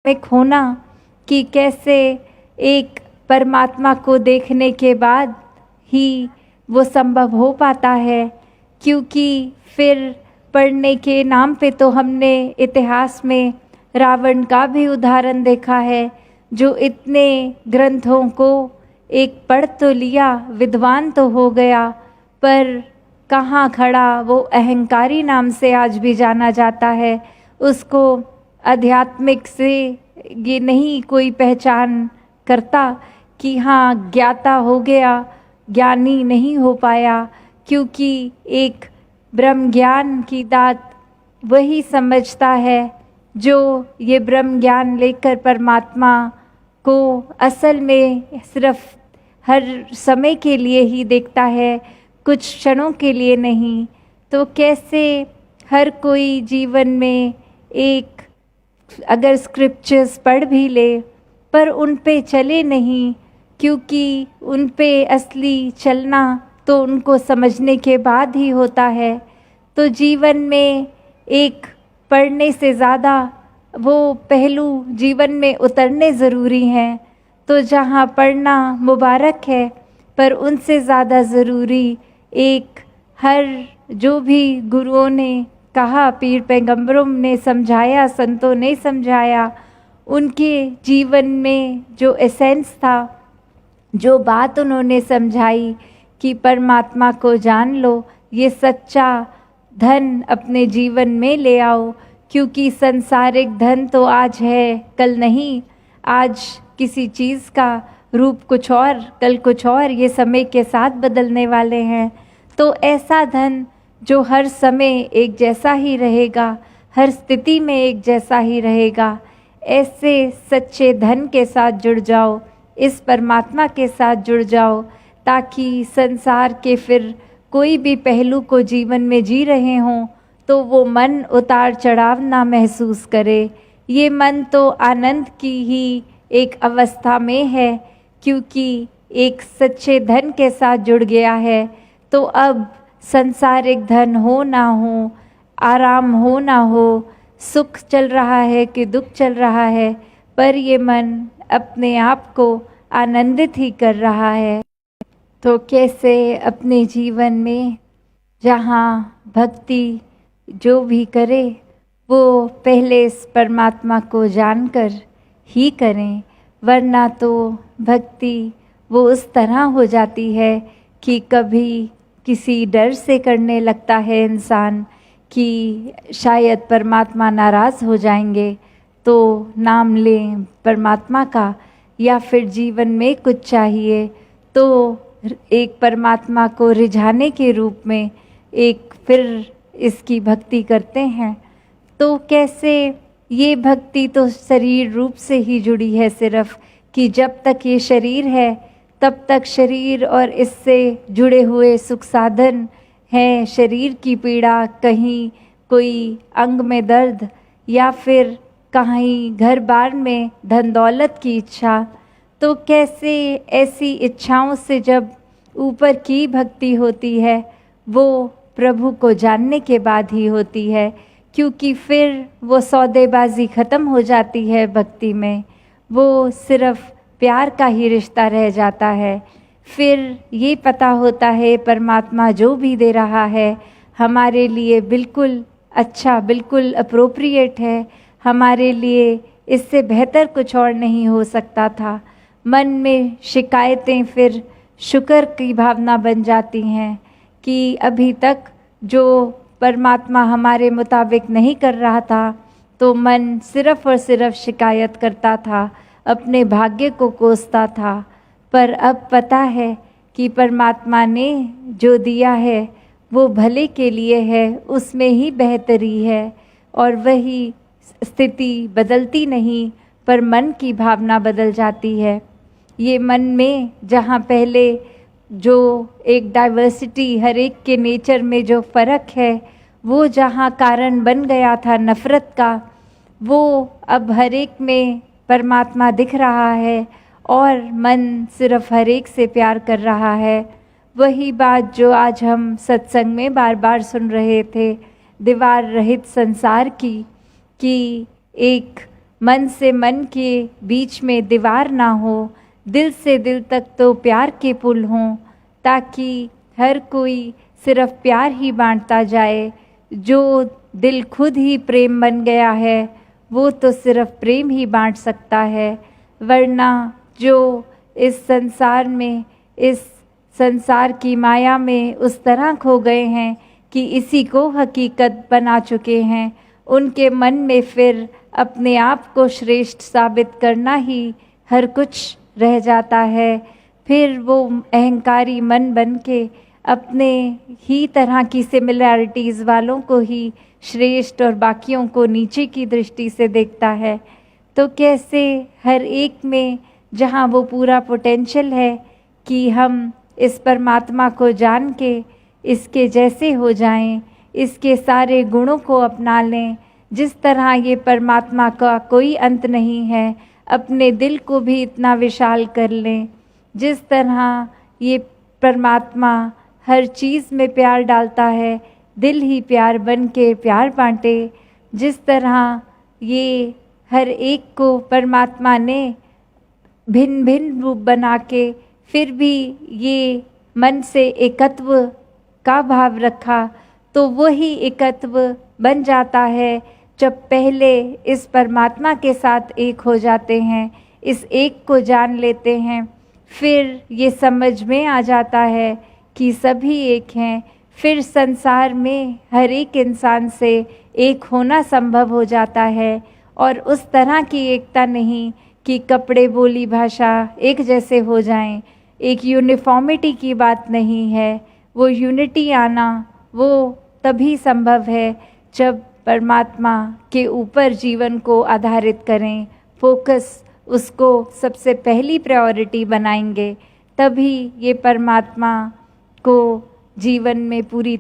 आध्यात्मिक होना कि कैसे एक परमात्मा को देखने के बाद ही वो संभव हो पाता है। क्योंकि फिर पढ़ने के नाम पे तो हमने इतिहास में रावण का भी उदाहरण देखा है, जो इतने ग्रंथों को एक पढ़ तो लिया, विद्वान तो हो गया, पर कहाँ खड़ा वो अहंकारी नाम से आज भी जाना जाता है। उसको आध्यात्मिक से ये नहीं कोई पहचान करता कि हाँ ज्ञाता हो गया, ज्ञानी नहीं हो पाया। क्योंकि एक ब्रह्म ज्ञान की दात वही समझता है जो ये ब्रह्म ज्ञान लेकर परमात्मा को असल में सिर्फ हर समय के लिए ही देखता है, कुछ क्षणों के लिए नहीं। तो कैसे हर कोई जीवन में एक अगर स्क्रिप्चर्स पढ़ भी ले पर उन पे चले नहीं, क्योंकि उन पे असली चलना तो उनको समझने के बाद ही होता है। तो जीवन में एक पढ़ने से ज़्यादा वो पहलू जीवन में उतरने ज़रूरी हैं। तो जहाँ पढ़ना मुबारक है, पर उनसे ज़्यादा ज़रूरी एक हर जो भी गुरुओं ने कहा, पीर पैगंबरों ने समझाया, संतों ने समझाया, उनके जीवन में जो एसेंस था, जो बात उन्होंने समझाई कि परमात्मा को जान लो, ये सच्चा धन अपने जीवन में ले आओ। क्योंकि संसारिक धन तो आज है, कल नहीं। आज किसी चीज़ का रूप कुछ और, कल कुछ और, ये समय के साथ बदलने वाले हैं। तो ऐसा धन जो हर समय एक जैसा ही रहेगा, हर स्थिति में एक जैसा ही रहेगा, ऐसे सच्चे धन के साथ जुड़ जाओ, इस परमात्मा के साथ जुड़ जाओ, ताकि संसार के फिर कोई भी पहलू को जीवन में जी रहे हों तो वो मन उतार चढ़ाव ना महसूस करे। ये मन तो आनंद की ही एक अवस्था में है, क्योंकि एक सच्चे धन के साथ जुड़ गया है। तो अब संसारिक धन हो ना हो, आराम हो ना हो, सुख चल रहा है कि दुख चल रहा है, पर ये मन अपने आप को आनंदित ही कर रहा है। तो कैसे अपने जीवन में जहाँ भक्ति जो भी करे वो पहले इस परमात्मा को जानकर ही करें, वरना तो भक्ति वो उस तरह हो जाती है कि कभी किसी डर से करने लगता है इंसान कि शायद परमात्मा नाराज़ हो जाएंगे, तो नाम लें परमात्मा का, या फिर जीवन में कुछ चाहिए तो एक परमात्मा को रिझाने के रूप में एक फिर इसकी भक्ति करते हैं। तो कैसे ये भक्ति तो शरीर रूप से ही जुड़ी है सिर्फ, कि जब तक ये शरीर है तब तक शरीर और इससे जुड़े हुए सुख साधन हैं, शरीर की पीड़ा, कहीं कोई अंग में दर्द, या फिर कहीं घर बार में धन दौलत की इच्छा। तो कैसे ऐसी इच्छाओं से जब ऊपर की भक्ति होती है वो प्रभु को जानने के बाद ही होती है, क्योंकि फिर वो सौदेबाजी ख़त्म हो जाती है भक्ति में, वो सिर्फ प्यार का ही रिश्ता रह जाता है। फिर ये पता होता है परमात्मा जो भी दे रहा है हमारे लिए बिल्कुल अच्छा, बिल्कुल अप्रोप्रिएट है, हमारे लिए इससे बेहतर कुछ और नहीं हो सकता था। मन में शिकायतें फिर शुक्र की भावना बन जाती हैं कि अभी तक जो परमात्मा हमारे मुताबिक नहीं कर रहा था तो मन सिर्फ़ और सिर्फ शिकायत करता था, अपने भाग्य को कोसता था। पर अब पता है कि परमात्मा ने जो दिया है वो भले के लिए है, उसमें ही बेहतरी है, और वही स्थिति बदलती नहीं पर मन की भावना बदल जाती है। ये मन में जहाँ पहले जो एक डाइवर्सिटी, हर एक के नेचर में जो फ़र्क है वो जहाँ कारण बन गया था नफ़रत का, वो अब हर एक में परमात्मा दिख रहा है और मन सिर्फ हर एक से प्यार कर रहा है। वही बात जो आज हम सत्संग में बार बार सुन रहे थे, दीवार रहित संसार की, कि एक मन से मन के बीच में दीवार ना हो, दिल से दिल तक तो प्यार के पुल हों, ताकि हर कोई सिर्फ प्यार ही बांटता जाए। जो दिल खुद ही प्रेम बन गया है वो तो सिर्फ प्रेम ही बांट सकता है, वरना जो इस संसार की माया में उस तरह खो गए हैं कि इसी को हकीकत बना चुके हैं, उनके मन में फिर अपने आप को श्रेष्ठ साबित करना ही हर कुछ रह जाता है। फिर वो अहंकारी मन बन के अपने ही तरह की सिमिलैरिटीज़ वालों को ही श्रेष्ठ और बाकियों को नीचे की दृष्टि से देखता है। तो कैसे हर एक में जहाँ वो पूरा पोटेंशियल है कि हम इस परमात्मा को जान के इसके जैसे हो जाएं, इसके सारे गुणों को अपना लें, जिस तरह ये परमात्मा का कोई अंत नहीं है, अपने दिल को भी इतना विशाल कर लें, जिस तरह ये परमात्मा हर चीज़ में प्यार डालता है, दिल ही प्यार बन के प्यार बांटे। जिस तरह ये हर एक को परमात्मा ने भिन्न भिन्न रूप बना के फिर भी ये मन से एकत्व का भाव रखा, तो वही एकत्व बन जाता है जब पहले इस परमात्मा के साथ एक हो जाते हैं, इस एक को जान लेते हैं। फिर ये समझ में आ जाता है कि सभी एक हैं। फिर संसार में हर एक इंसान से एक होना संभव हो जाता है, और उस तरह की एकता नहीं कि कपड़े बोली भाषा एक जैसे हो जाएं। एक यूनिफॉर्मिटी की बात नहीं है, वो यूनिटी आना वो तभी संभव है जब परमात्मा के ऊपर जीवन को आधारित करें, फोकस उसको सबसे पहली प्रायोरिटी बनाएंगे, तभी ये परमात्मा को जीवन में पूरी